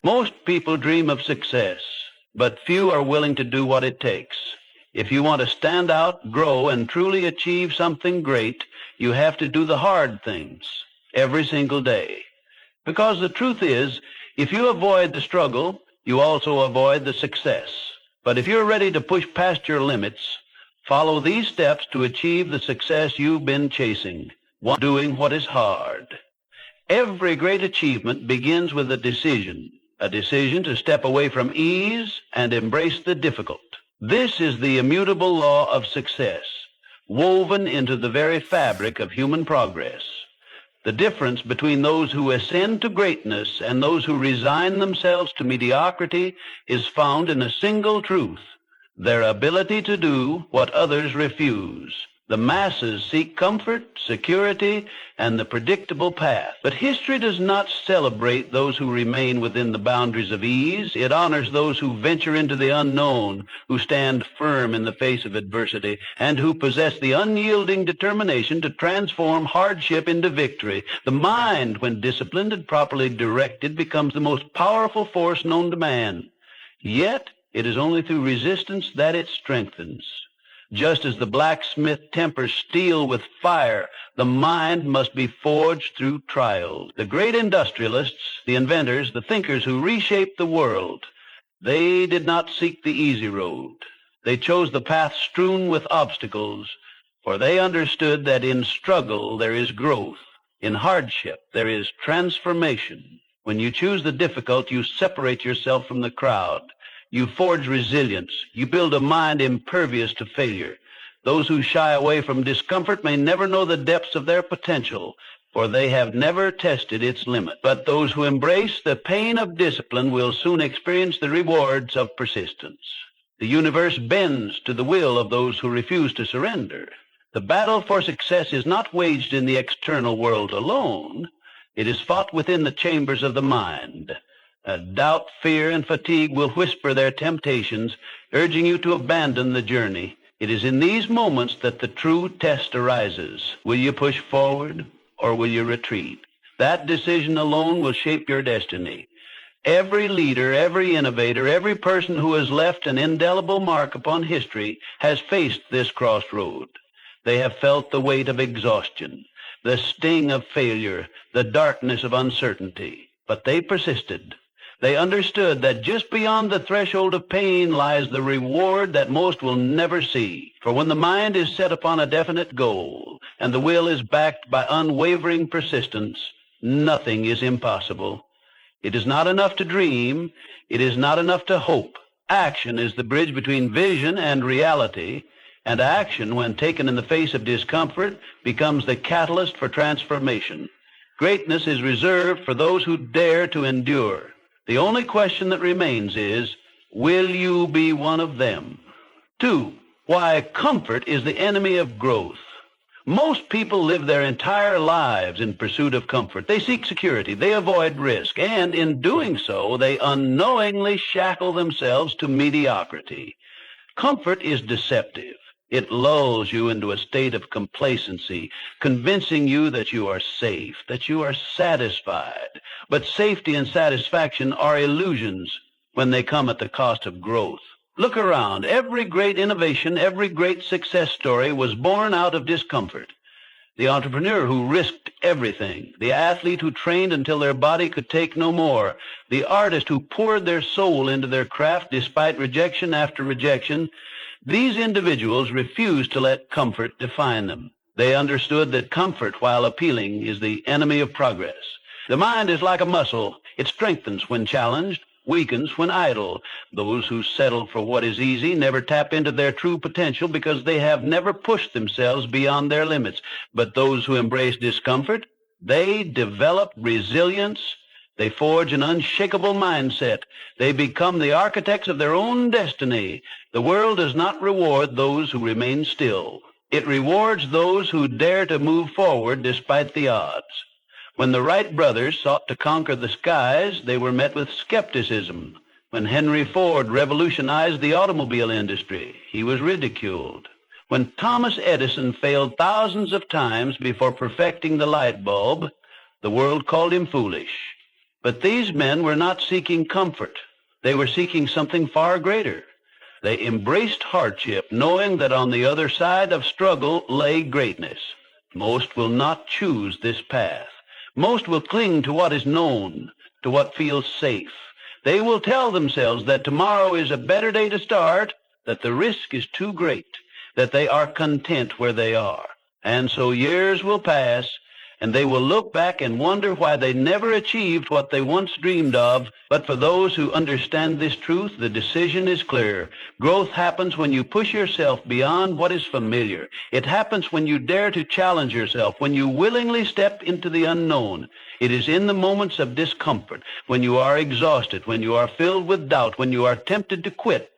Most people dream of success, but few are willing to do what it takes. If you want to stand out, grow, and truly achieve something great, you have to do the hard things every single day. Because the truth is, if you avoid the struggle, you also avoid the success. But if you're ready to push past your limits, follow these steps to achieve the success you've been chasing. One, doing what is hard. Every great achievement begins with a decision to step away from ease and embrace the difficult. This is the immutable law of success, woven into the very fabric of human progress. The difference between those who ascend to greatness and those who resign themselves to mediocrity is found in a single truth: their ability to do what others refuse. The masses seek comfort, security, and the predictable path. But history does not celebrate those who remain within the boundaries of ease. It honors those who venture into the unknown, who stand firm in the face of adversity, and who possess the unyielding determination to transform hardship into victory. The mind, when disciplined and properly directed, becomes the most powerful force known to man. Yet, it is only through resistance that it strengthens. Just as the blacksmith tempers steel with fire, the mind must be forged through trials. The great industrialists, the inventors, the thinkers who reshaped the world, they did not seek the easy road. They chose the path strewn with obstacles, for they understood that in struggle there is growth. In hardship there is transformation. When you choose the difficult, you separate yourself from the crowd. You forge resilience. You build a mind impervious to failure. Those who shy away from discomfort may never know the depths of their potential, for they have never tested its limit. But those who embrace the pain of discipline will soon experience the rewards of persistence. The universe bends to the will of those who refuse to surrender. The battle for success is not waged in the external world alone. It is fought within the chambers of the mind. Doubt, fear, and fatigue will whisper their temptations, urging you to abandon the journey. It is in these moments that the true test arises. Will you push forward, or will you retreat? That decision alone will shape your destiny. Every leader, every innovator, every person who has left an indelible mark upon history has faced this crossroad. They have felt the weight of exhaustion, the sting of failure, the darkness of uncertainty. But they persisted. They understood that just beyond the threshold of pain lies the reward that most will never see. For when the mind is set upon a definite goal and the will is backed by unwavering persistence, nothing is impossible. It is not enough to dream. It is not enough to hope. Action is the bridge between vision and reality, and action, when taken in the face of discomfort, becomes the catalyst for transformation. Greatness is reserved for those who dare to endure. The only question that remains is, will you be one of them? 2, why comfort is the enemy of growth. Most people live their entire lives in pursuit of comfort. They seek security, they avoid risk, and in doing so, they unknowingly shackle themselves to mediocrity. Comfort is deceptive. It lulls you into a state of complacency, convincing you that you are safe, that you are satisfied. But safety and satisfaction are illusions when they come at the cost of growth. Look around. Every great innovation, every great success story was born out of discomfort. The entrepreneur who risked everything, the athlete who trained until their body could take no more, the artist who poured their soul into their craft despite rejection after rejection, these individuals refused to let comfort define them. They understood that comfort, while appealing, is the enemy of progress. The mind is like a muscle. It strengthens when challenged, weakens when idle. Those who settle for what is easy never tap into their true potential because they have never pushed themselves beyond their limits. But those who embrace discomfort, they develop resilience. They forge an unshakable mindset. They become the architects of their own destiny. The world does not reward those who remain still. It rewards those who dare to move forward despite the odds. When the Wright brothers sought to conquer the skies, they were met with skepticism. When Henry Ford revolutionized the automobile industry, he was ridiculed. When Thomas Edison failed thousands of times before perfecting the light bulb, the world called him foolish. But these men were not seeking comfort. They were seeking something far greater. They embraced hardship, knowing that on the other side of struggle lay greatness. Most will not choose this path. Most will cling to what is known, to what feels safe. They will tell themselves that tomorrow is a better day to start, that the risk is too great, that they are content where they are. And so years will pass, and they will look back and wonder why they never achieved what they once dreamed of. But for those who understand this truth, the decision is clear. Growth happens when you push yourself beyond what is familiar. It happens when you dare to challenge yourself, when you willingly step into the unknown. It is in the moments of discomfort, when you are exhausted, when you are filled with doubt, when you are tempted to quit,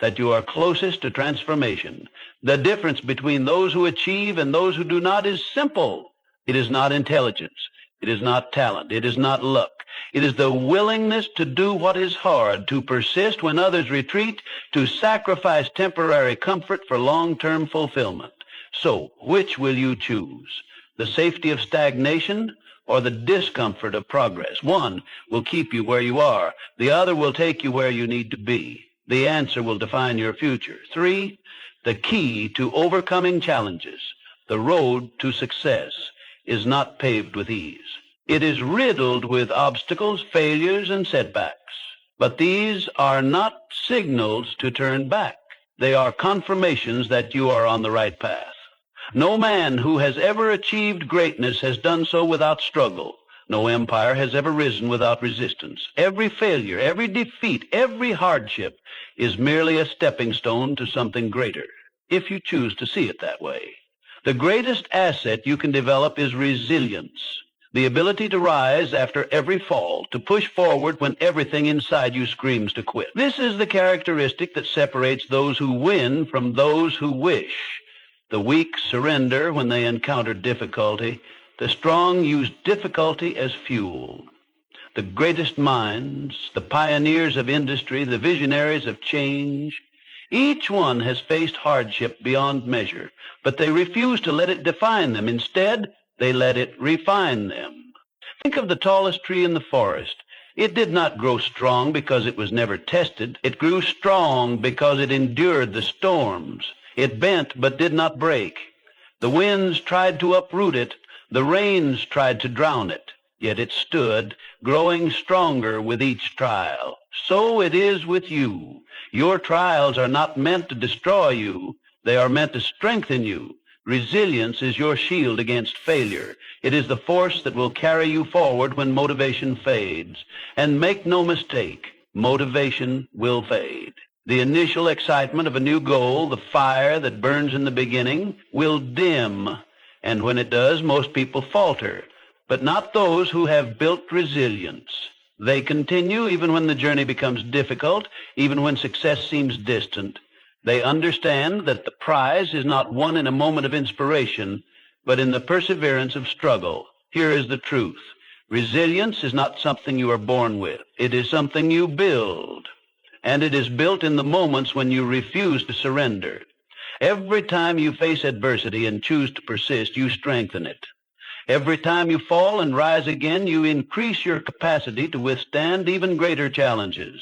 that you are closest to transformation. The difference between those who achieve and those who do not is simple. It is not intelligence. It is not talent. It is not luck. It is the willingness to do what is hard, to persist when others retreat, to sacrifice temporary comfort for long-term fulfillment. So, which will you choose? The safety of stagnation or the discomfort of progress? One will keep you where you are. The other will take you where you need to be. The answer will define your future. 3, the key to overcoming challenges, the road to success, is not paved with ease. It is riddled with obstacles, failures, and setbacks. But these are not signals to turn back. They are confirmations that you are on the right path. No man who has ever achieved greatness has done so without struggle. No empire has ever risen without resistance. Every failure, every defeat, every hardship is merely a stepping stone to something greater, if you choose to see it that way. The greatest asset you can develop is resilience, the ability to rise after every fall, to push forward when everything inside you screams to quit. This is the characteristic that separates those who win from those who wish. The weak surrender when they encounter difficulty. The strong use difficulty as fuel. The greatest minds, the pioneers of industry, the visionaries of change, each one has faced hardship beyond measure, but they refuse to let it define them. Instead, they let it refine them. Think of the tallest tree in the forest. It did not grow strong because it was never tested. It grew strong because it endured the storms. It bent but did not break. The winds tried to uproot it. The rains tried to drown it. Yet it stood, growing stronger with each trial. So it is with you. Your trials are not meant to destroy you. They are meant to strengthen you. Resilience is your shield against failure. It is the force that will carry you forward when motivation fades. And make no mistake, motivation will fade. The initial excitement of a new goal, the fire that burns in the beginning, will dim. And when it does, most people falter. But not those who have built resilience. They continue even when the journey becomes difficult, even when success seems distant. They understand that the prize is not won in a moment of inspiration, but in the perseverance of struggle. Here is the truth. Resilience is not something you are born with. It is something you build. And it is built in the moments when you refuse to surrender. Every time you face adversity and choose to persist, you strengthen it. Every time you fall and rise again, you increase your capacity to withstand even greater challenges.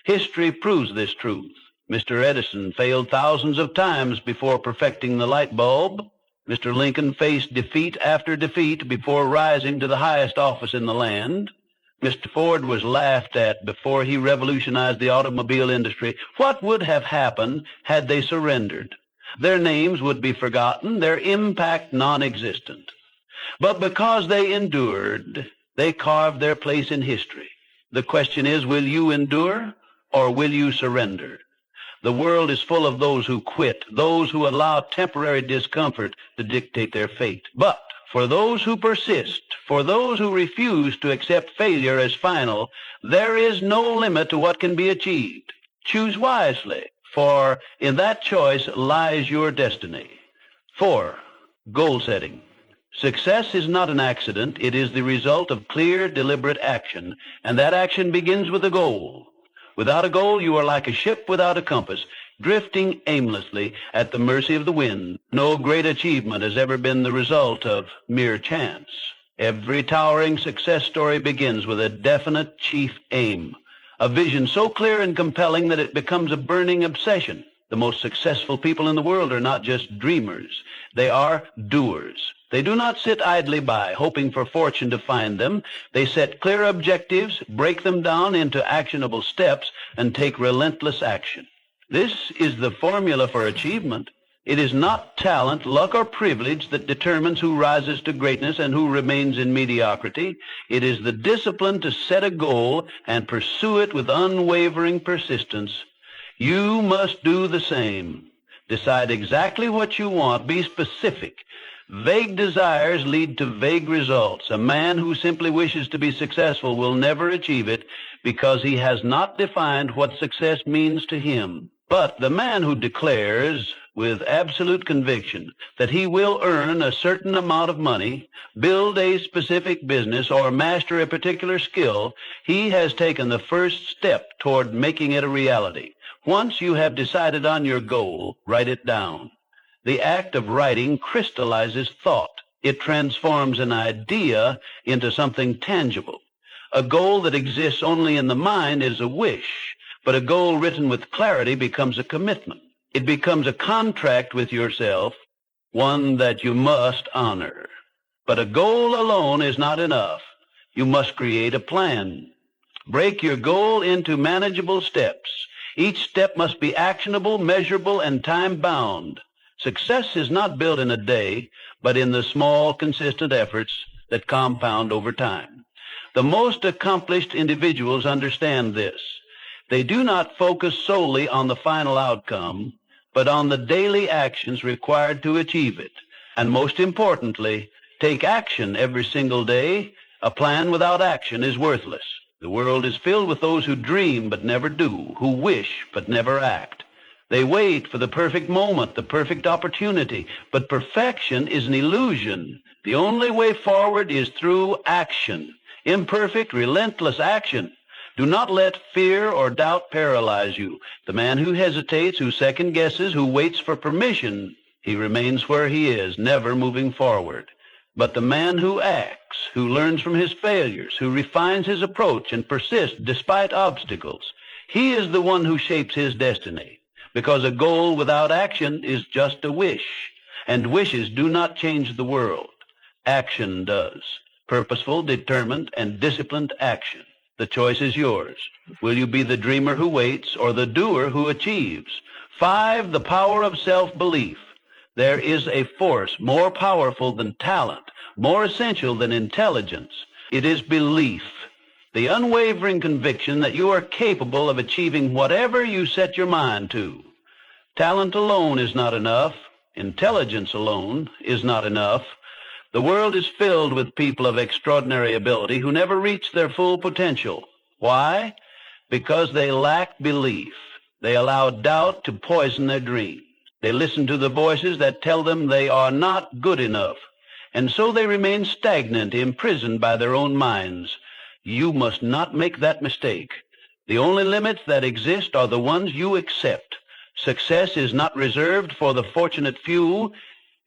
History proves this truth. Mr. Edison failed thousands of times before perfecting the light bulb. Mr. Lincoln faced defeat after defeat before rising to the highest office in the land. Mr. Ford was laughed at before he revolutionized the automobile industry. What would have happened had they surrendered? Their names would be forgotten, their impact non-existent. But because they endured, they carved their place in history. The question is, will you endure or will you surrender? The world is full of those who quit, those who allow temporary discomfort to dictate their fate. But for those who persist, for those who refuse to accept failure as final, there is no limit to what can be achieved. Choose wisely, for in that choice lies your destiny. 4, goal setting. Success is not an accident. It is the result of clear, deliberate action, and that action begins with a goal. Without a goal, you are like a ship without a compass, drifting aimlessly at the mercy of the wind. No great achievement has ever been the result of mere chance. Every towering success story begins with a definite chief aim, a vision so clear and compelling that it becomes a burning obsession. The most successful people in the world are not just dreamers. They are doers. They do not sit idly by, hoping for fortune to find them. They set clear objectives, break them down into actionable steps, and take relentless action. This is the formula for achievement. It is not talent, luck, or privilege that determines who rises to greatness and who remains in mediocrity. It is the discipline to set a goal and pursue it with unwavering persistence. You must do the same. Decide exactly what you want. Be specific. Vague desires lead to vague results. A man who simply wishes to be successful will never achieve it because he has not defined what success means to him. But the man who declares with absolute conviction that he will earn a certain amount of money, build a specific business, or master a particular skill, he has taken the first step toward making it a reality. Once you have decided on your goal, write it down. The act of writing crystallizes thought. It transforms an idea into something tangible. A goal that exists only in the mind is a wish, but a goal written with clarity becomes a commitment. It becomes a contract with yourself, one that you must honor. But a goal alone is not enough. You must create a plan. Break your goal into manageable steps. Each step must be actionable, measurable, and time-bound. Success is not built in a day, but in the small, consistent efforts that compound over time. The most accomplished individuals understand this. They do not focus solely on the final outcome, but on the daily actions required to achieve it. And most importantly, take action every single day. A plan without action is worthless. The world is filled with those who dream but never do, who wish but never act. They wait for the perfect moment, the perfect opportunity, but perfection is an illusion. The only way forward is through action, imperfect, relentless action. Do not let fear or doubt paralyze you. The man who hesitates, who second guesses, who waits for permission, he remains where he is, never moving forward. But the man who acts, who learns from his failures, who refines his approach and persists despite obstacles, he is the one who shapes his destiny. Because a goal without action is just a wish, and wishes do not change the world. Action does. Purposeful, determined, and disciplined action. The choice is yours. Will you be the dreamer who waits or the doer who achieves? 5, the power of self-belief. There is a force more powerful than talent, more essential than intelligence. It is belief, the unwavering conviction that you are capable of achieving whatever you set your mind to. Talent alone is not enough. Intelligence alone is not enough. The world is filled with people of extraordinary ability who never reach their full potential. Why? Because they lack belief. They allow doubt to poison their dreams. They listen to the voices that tell them they are not good enough, and so they remain stagnant, imprisoned by their own minds. You must not make that mistake. The only limits that exist are the ones you accept. Success is not reserved for the fortunate few.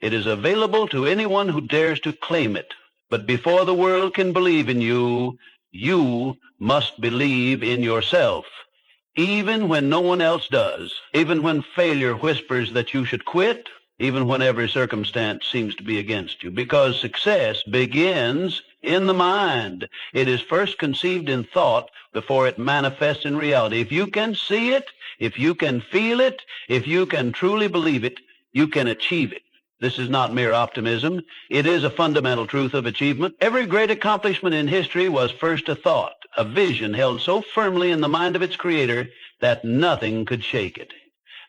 It is available to anyone who dares to claim it. But before the world can believe in you, you must believe in yourself. Even when no one else does, even when failure whispers that you should quit, even when every circumstance seems to be against you, because success begins in the mind. It is first conceived in thought before it manifests in reality. If you can see it, if you can feel it, if you can truly believe it, you can achieve it. This is not mere optimism. It is a fundamental truth of achievement. Every great accomplishment in history was first a thought, a vision held so firmly in the mind of its creator that nothing could shake it.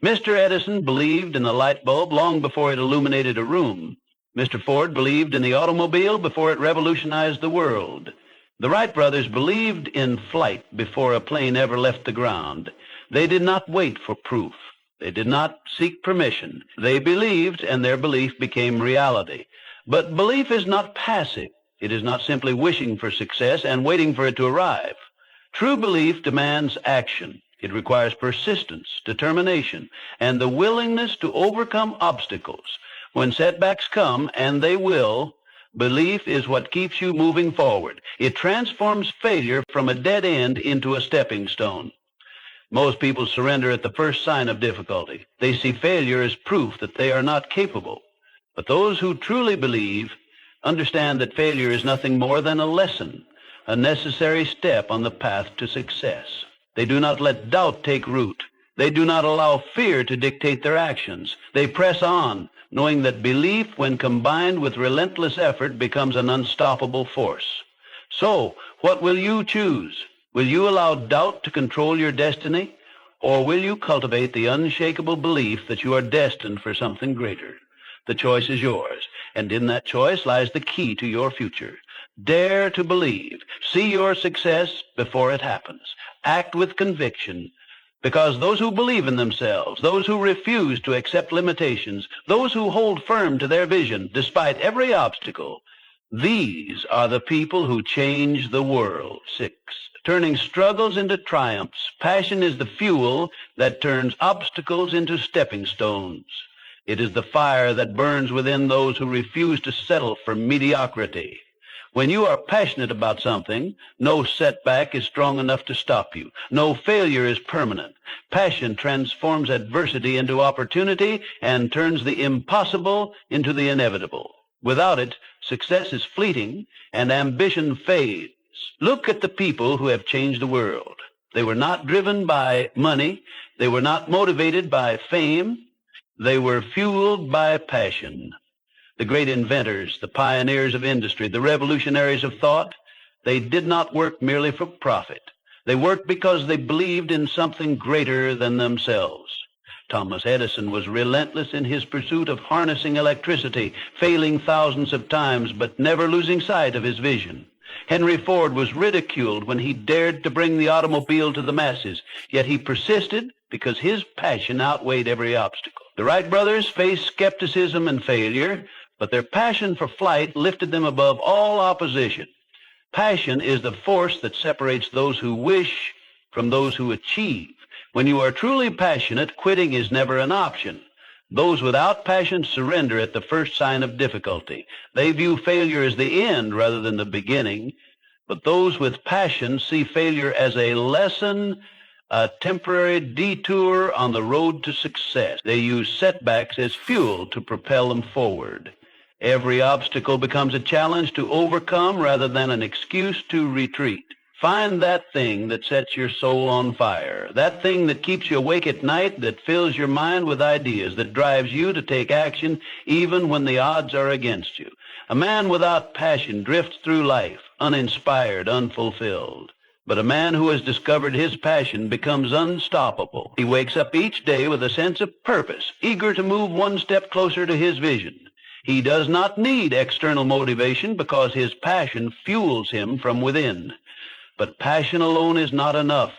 Mr. Edison believed in the light bulb long before it illuminated a room. Mr. Ford believed in the automobile before it revolutionized the world. The Wright brothers believed in flight before a plane ever left the ground. They did not wait for proof. They did not seek permission. They believed, and their belief became reality. But belief is not passive. It is not simply wishing for success and waiting for it to arrive. True belief demands action. It requires persistence, determination, and the willingness to overcome obstacles. When setbacks come, and they will, Belief is what keeps you moving forward. It transforms failure from a dead end into a stepping stone. Most people surrender at the first sign of difficulty. They see failure as proof that they are not capable. But those who truly believe understand that failure is nothing more than a lesson, a necessary step on the path to success. They do not let doubt take root. They do not allow fear to dictate their actions. They press on, knowing that belief, when combined with relentless effort, becomes an unstoppable force. So, what will you choose? Will you allow doubt to control your destiny, or will you cultivate the unshakable belief that you are destined for something greater? The choice is yours, and in that choice lies the key to your future. Dare to believe. See your success before it happens. Act with conviction, because those who believe in themselves, those who refuse to accept limitations, those who hold firm to their vision despite every obstacle, these are the people who change the world. 6. Turning struggles into triumphs. Passion is the fuel that turns obstacles into stepping stones. It is the fire that burns within those who refuse to settle for mediocrity. When you are passionate about something, no setback is strong enough to stop you. No failure is permanent. Passion transforms adversity into opportunity and turns the impossible into the inevitable. Without it, success is fleeting and ambition fades. Look at the people who have changed the world. They were not driven by money. They were not motivated by fame. They were fueled by passion. The great inventors, the pioneers of industry, the revolutionaries of thought, they did not work merely for profit. They worked because they believed in something greater than themselves. Thomas Edison was relentless in his pursuit of harnessing electricity, failing thousands of times, but never losing sight of his vision. Henry Ford was ridiculed when he dared to bring the automobile to the masses, yet he persisted because his passion outweighed every obstacle. The Wright brothers faced skepticism and failure, but their passion for flight lifted them above all opposition. Passion is the force that separates those who wish from those who achieve. When you are truly passionate, quitting is never an option. Those without passion surrender at the first sign of difficulty. They view failure as the end rather than the beginning. But those with passion see failure as a lesson, a temporary detour on the road to success. They use setbacks as fuel to propel them forward. Every obstacle becomes a challenge to overcome rather than an excuse to retreat. Find that thing that sets your soul on fire, that thing that keeps you awake at night, that fills your mind with ideas, that drives you to take action even when the odds are against you. A man without passion drifts through life, uninspired, unfulfilled. But a man who has discovered his passion becomes unstoppable. He wakes up each day with a sense of purpose, eager to move one step closer to his vision. He does not need external motivation because his passion fuels him from within. But passion alone is not enough.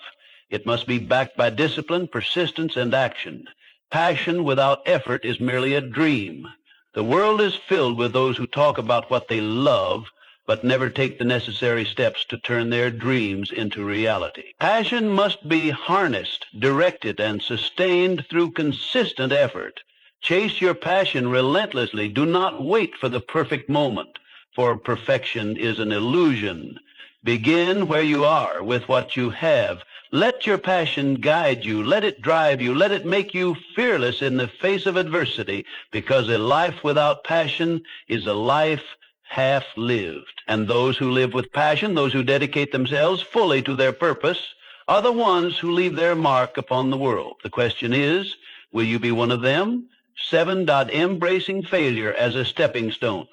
It must be backed by discipline, persistence, and action. Passion without effort is merely a dream. The world is filled with those who talk about what they love, but never take the necessary steps to turn their dreams into reality. Passion must be harnessed, directed, and sustained through consistent effort. Chase your passion relentlessly. Do not wait for the perfect moment, for perfection is an illusion. Begin where you are with what you have. Let your passion guide you. Let it drive you. Let it make you fearless in the face of adversity, because a life without passion is a life half lived. And those who live with passion, those who dedicate themselves fully to their purpose, are the ones who leave their mark upon the world. The question is, will you be one of them? 7. Embracing failure as a stepping stone.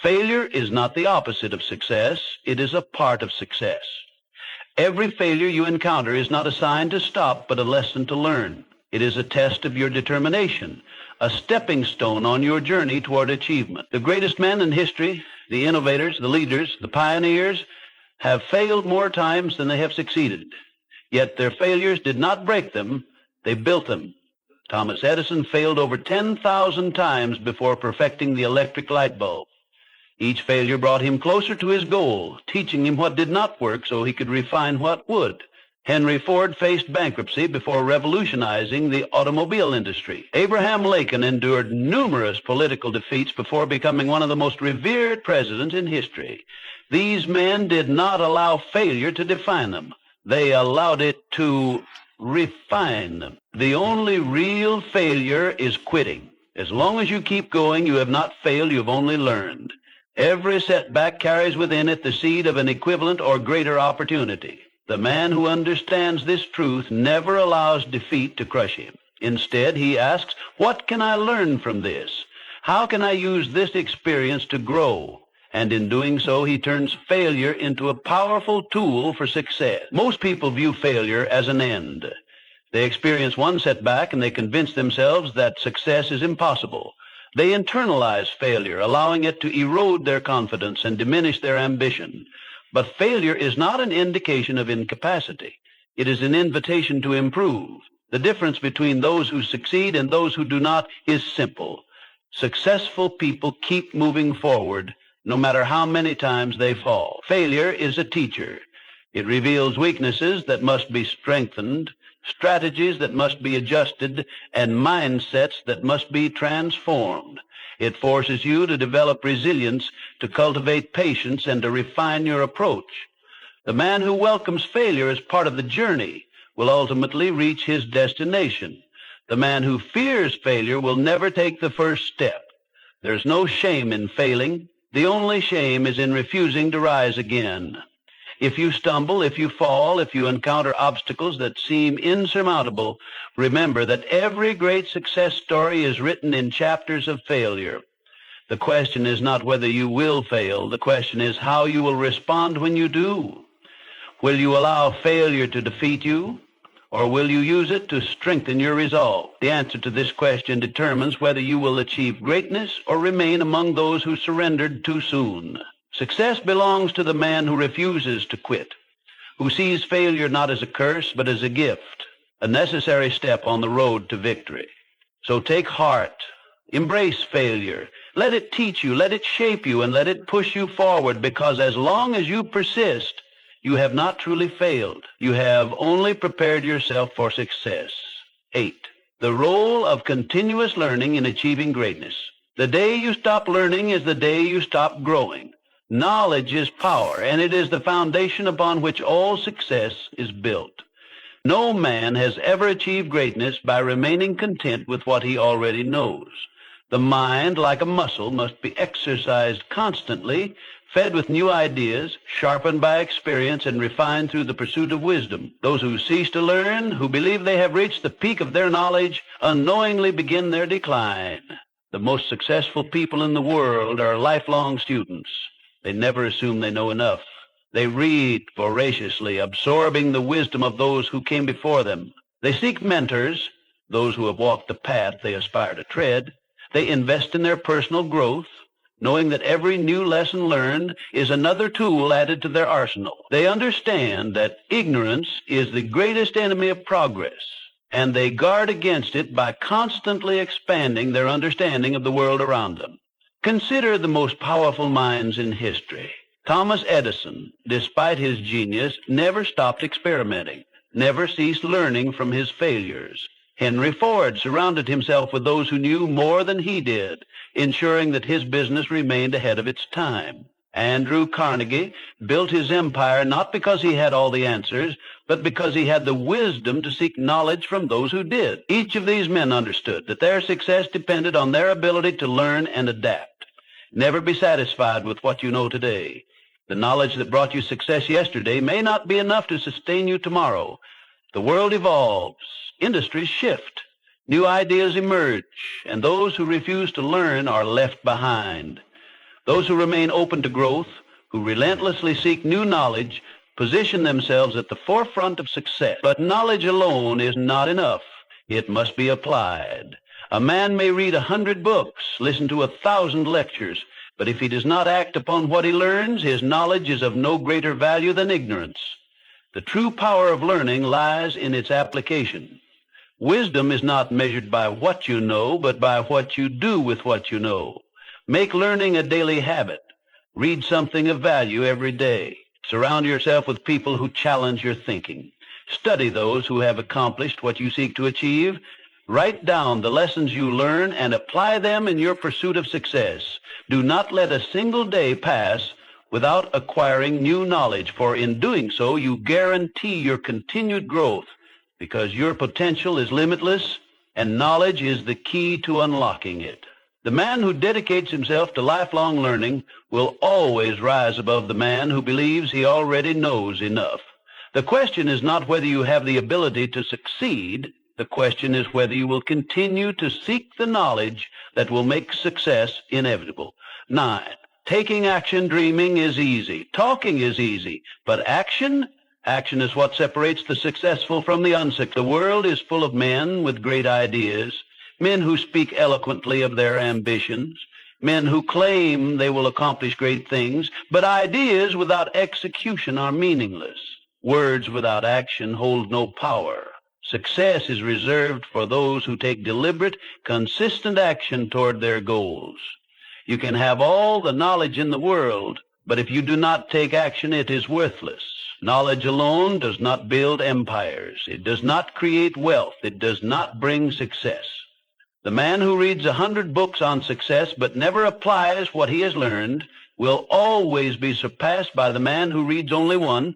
Failure is not the opposite of success. It is a part of success. Every failure you encounter is not a sign to stop, but a lesson to learn. It is a test of your determination, a stepping stone on your journey toward achievement. The greatest men in history, the innovators, the leaders, the pioneers, have failed more times than they have succeeded. Yet their failures did not break them, they built them. Thomas Edison failed over 10,000 times before perfecting the electric light bulb. Each failure brought him closer to his goal, teaching him what did not work so he could refine what would. Henry Ford faced bankruptcy before revolutionizing the automobile industry. Abraham Lincoln endured numerous political defeats before becoming one of the most revered presidents in history. These men did not allow failure to define them. They allowed it to refine them. The only real failure is quitting. As long as you keep going, you have not failed, you have only learned. Every setback carries within it the seed of an equivalent or greater opportunity. The man who understands this truth never allows defeat to crush him. Instead, he asks, what can I learn from this? How can I use this experience to grow? And in doing so, he turns failure into a powerful tool for success. Most people view failure as an end. They experience one setback and they convince themselves that success is impossible. They internalize failure, allowing it to erode their confidence and diminish their ambition. But failure is not an indication of incapacity. It is an invitation to improve. The difference between those who succeed and those who do not is simple. Successful people keep moving forward, no matter how many times they fall. Failure is a teacher. It reveals weaknesses that must be strengthened, strategies that must be adjusted, and mindsets that must be transformed. It forces you to develop resilience, to cultivate patience, and to refine your approach. The man who welcomes failure as part of the journey will ultimately reach his destination. The man who fears failure will never take the first step. There's no shame in failing. The only shame is in refusing to rise again. If you stumble, if you fall, if you encounter obstacles that seem insurmountable, remember that every great success story is written in chapters of failure. The question is not whether you will fail. The question is how you will respond when you do. Will you allow failure to defeat you, or will you use it to strengthen your resolve? The answer to this question determines whether you will achieve greatness or remain among those who surrendered too soon. Success belongs to the man who refuses to quit, who sees failure not as a curse, but as a gift, a necessary step on the road to victory. So take heart, embrace failure, let it teach you, let it shape you, and let it push you forward, because as long as you persist, you have not truly failed. You have only prepared yourself for success. 8. The role of continuous learning in achieving greatness. The day you stop learning is the day you stop growing. Knowledge is power, and it is the foundation upon which all success is built. No man has ever achieved greatness by remaining content with what he already knows. The mind, like a muscle, must be exercised constantly, fed with new ideas, sharpened by experience, and refined through the pursuit of wisdom. Those who cease to learn, who believe they have reached the peak of their knowledge, unknowingly begin their decline. The most successful people in the world are lifelong students. They never assume they know enough. They read voraciously, absorbing the wisdom of those who came before them. They seek mentors, those who have walked the path they aspire to tread. They invest in their personal growth, knowing that every new lesson learned is another tool added to their arsenal. They understand that ignorance is the greatest enemy of progress, and they guard against it by constantly expanding their understanding of the world around them. Consider the most powerful minds in history. Thomas Edison, despite his genius, never stopped experimenting, never ceased learning from his failures. Henry Ford surrounded himself with those who knew more than he did, ensuring that his business remained ahead of its time. Andrew Carnegie built his empire not because he had all the answers, but because he had the wisdom to seek knowledge from those who did. Each of these men understood that their success depended on their ability to learn and adapt. Never be satisfied with what you know today. The knowledge that brought you success yesterday may not be enough to sustain you tomorrow. The world evolves, industries shift, new ideas emerge, and those who refuse to learn are left behind. Those who remain open to growth, who relentlessly seek new knowledge, position themselves at the forefront of success. But knowledge alone is not enough. It must be applied. A man may read 100 books, listen to 1,000 lectures, but if he does not act upon what he learns, his knowledge is of no greater value than ignorance. The true power of learning lies in its application. Wisdom is not measured by what you know, but by what you do with what you know. Make learning a daily habit. Read something of value every day. Surround yourself with people who challenge your thinking. Study those who have accomplished what you seek to achieve. Write down the lessons you learn and apply them in your pursuit of success. Do not let a single day pass without acquiring new knowledge, for in doing so, you guarantee your continued growth, because your potential is limitless and knowledge is the key to unlocking it. The man who dedicates himself to lifelong learning will always rise above the man who believes he already knows enough. The question is not whether you have the ability to succeed. The question is whether you will continue to seek the knowledge that will make success inevitable. 9. Taking action dreaming is easy. Talking is easy. But action is what separates the successful from the unsuccessful. The world is full of men with great ideas, men who speak eloquently of their ambitions, men who claim they will accomplish great things, but ideas without execution are meaningless. Words without action hold no power. Success is reserved for those who take deliberate, consistent action toward their goals. You can have all the knowledge in the world, but if you do not take action, it is worthless. Knowledge alone does not build empires. It does not create wealth. It does not bring success. The man who reads 100 books on success but never applies what he has learned will always be surpassed by the man who reads only one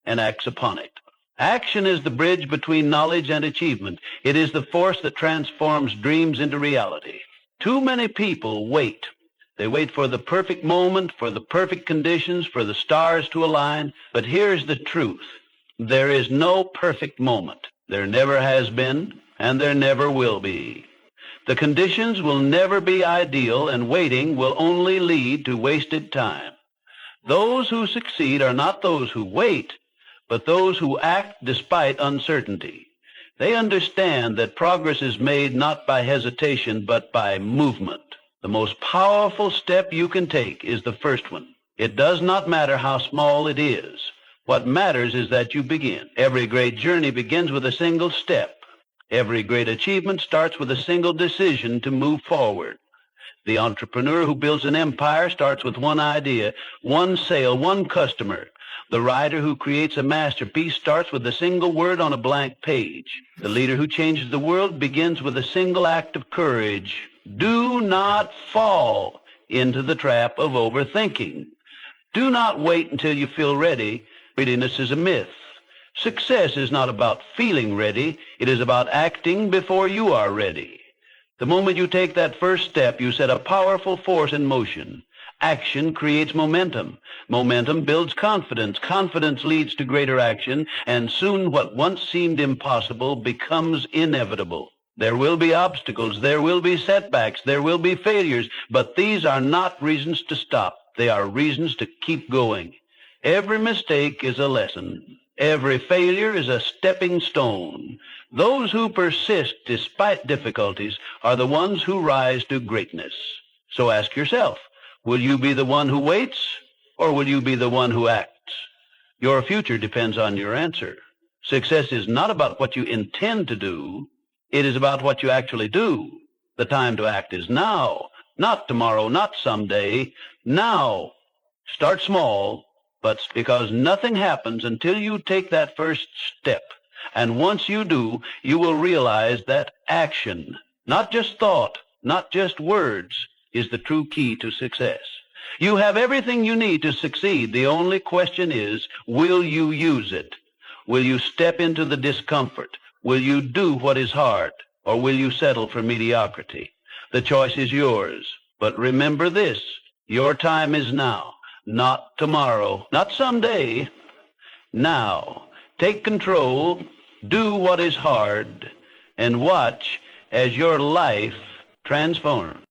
and acts upon it. Action is the bridge between knowledge and achievement. It is the force that transforms dreams into reality. Too many people wait. They wait for the perfect moment, for the perfect conditions, for the stars to align. But here's the truth. There is no perfect moment. There never has been, and there never will be. The conditions will never be ideal, and waiting will only lead to wasted time. Those who succeed are not those who wait, but those who act despite uncertainty. They understand that progress is made not by hesitation, but by movement. The most powerful step you can take is the first one. It does not matter how small it is. What matters is that you begin. Every great journey begins with a single step. Every great achievement starts with a single decision to move forward. The entrepreneur who builds an empire starts with one idea, one sale, one customer. The writer who creates a masterpiece starts with a single word on a blank page. The leader who changes the world begins with a single act of courage. Do not fall into the trap of overthinking. Do not wait until you feel ready. Readiness is a myth. Success is not about feeling ready. It is about acting before you are ready. The moment you take that first step, you set a powerful force in motion. Action creates momentum. Momentum builds confidence. Confidence leads to greater action, and soon what once seemed impossible becomes inevitable. There will be obstacles, there will be setbacks, there will be failures, but these are not reasons to stop. They are reasons to keep going. Every mistake is a lesson. Every failure is a stepping stone. Those who persist despite difficulties are the ones who rise to greatness. So ask yourself, will you be the one who waits, or will you be the one who acts? Your future depends on your answer. Success is not about what you intend to do. It is about what you actually do. The time to act is now, not tomorrow, not someday. Now. Start small, but because nothing happens until you take that first step. And once you do, you will realize that action, not just thought, not just words, is the true key to success. You have everything you need to succeed. The only question is, will you use it? Will you step into the discomfort? Will you do what is hard, or will you settle for mediocrity? The choice is yours. But remember this, your time is now, not tomorrow, not someday. Now, take control, do what is hard, and watch as your life transforms.